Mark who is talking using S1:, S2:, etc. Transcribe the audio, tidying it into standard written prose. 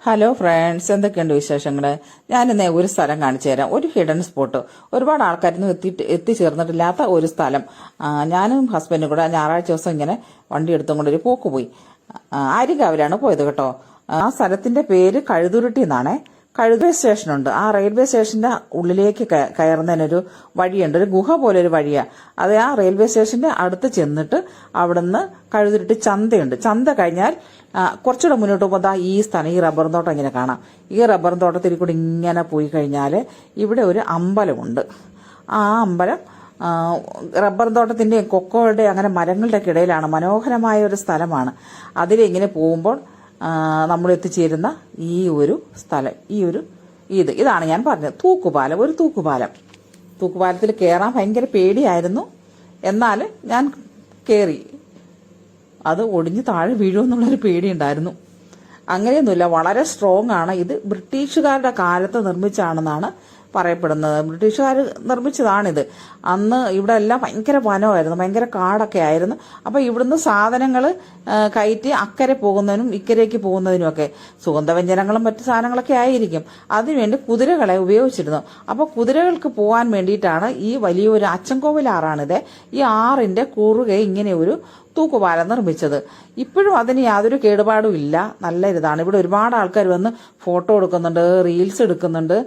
S1: Hello friends, എന്തൊക്കെയുണ്ട് വിശേഷങ്ങൾ? ഞാനിന്ന് ഒരു സ്ഥലം കാണിച്ചു തരാം. ഒരു ഹിഡൻ സ്പോട്ട്, ഒരുപാട് ആൾക്കാരൊന്നും എത്തിച്ചേർന്നിട്ടില്ലാത്ത ഒരു സ്ഥലം. ഞാനും ഹസ്ബൻഡും കൂടെ ഞായറാഴ്ച ദിവസം ഇങ്ങനെ വണ്ടി എടുത്തും കൊണ്ടൊരു പോക്ക് പോയി. ആര്യങ്കാവിലാണ് പോയത് കേട്ടോ. ആ സ്ഥലത്തിന്റെ പേര് കഴുതുരുട്ടി എന്നാണേ. റെയിൽവേ സ്റ്റേഷനുണ്ട്. ആ റെയിൽവേ സ്റ്റേഷന്റെ ഉള്ളിലേക്ക് കയറുന്നതിനൊരു വഴിയുണ്ട്, ഒരു ഗുഹ പോലെ ഒരു വഴിയാണ് അത്. ആ റെയിൽവേ സ്റ്റേഷന്റെ അടുത്ത് ചെന്നിട്ട് അവിടുന്ന് കഴുതുരുട്ടി ചന്തയുണ്ട്. ചന്ത കഴിഞ്ഞാൽ കുറച്ചുകൂടെ മുന്നോട്ട് പോകുമ്പോൾ ഈ സ്ഥലം, ഈ റബ്ബർ തോട്ടം ഇങ്ങനെ കാണാം. ഈ റബ്ബർ തോട്ടത്തിൽ കൂടി ഇങ്ങനെ പോയി കഴിഞ്ഞാൽ ഇവിടെ ഒരു അമ്പലമുണ്ട്. ആ അമ്പലം റബ്ബർ തോട്ടത്തിന്റെ കൊക്കോയുടെ അങ്ങനെ മരങ്ങളുടെ ഒക്കെ ഇടയിലാണ്. മനോഹരമായ ഒരു സ്ഥലമാണ്. അതിലിങ്ങനെ പോകുമ്പോൾ നമ്മൾ എത്തിച്ചേരുന്ന ഈ ഒരു സ്ഥലം, ഇതാണ് ഞാൻ പറഞ്ഞത്, തൂക്കുപാലം. ഒരു തൂക്കുപാലത്തിൽ കയറാൻ ഭയങ്കര പേടിയായിരുന്നു. എന്നാൽ ഞാൻ കയറി. അത് ഒടിഞ്ഞ് താഴെ വീഴുമെന്നുള്ളൊരു പേടിയുണ്ടായിരുന്നു. അങ്ങനെയൊന്നുമില്ല, വളരെ സ്ട്രോങ് ആണ്. ഇത് ബ്രിട്ടീഷുകാരുടെ കാലത്ത് നിർമ്മിച്ചാണെന്നാണ് പറയപ്പെടുന്നത്. ബ്രിട്ടീഷുകാർ നിർമ്മിച്ചതാണിത്. അന്ന് ഇവിടെ എല്ലാം ഭയങ്കര വനമായിരുന്നു, ഭയങ്കര കാടൊക്കെ ആയിരുന്നു. അപ്പോൾ ഇവിടുന്ന് സാധനങ്ങൾ കയറ്റി അക്കരെ പോകുന്നതിനും ഇക്കരയ്ക്ക് പോകുന്നതിനുമൊക്കെ സുഗന്ധവ്യഞ്ജനങ്ങളും മറ്റു സാധനങ്ങളൊക്കെ ആയിരിക്കും. അതിനുവേണ്ടി കുതിരകളെ ഉപയോഗിച്ചിരുന്നു. അപ്പോൾ കുതിരകൾക്ക് പോകാൻ വേണ്ടിയിട്ടാണ് ഈ വലിയൊരു അച്ചൻകോവിൽ ആറാണിത്. ഈ ആറിന്റെ കുറുകെ ഇങ്ങനെ ഒരു തൂക്കുപാലം നിർമ്മിച്ചത്. ഇപ്പോഴും അതിന് യാതൊരു കേടുപാടും ഇല്ല. നല്ല ഇതാണ്. ഇവിടെ ഒരുപാട് ആൾക്കാർ വന്ന് ഫോട്ടോ എടുക്കുന്നുണ്ട്, റീൽസ് എടുക്കുന്നുണ്ട്.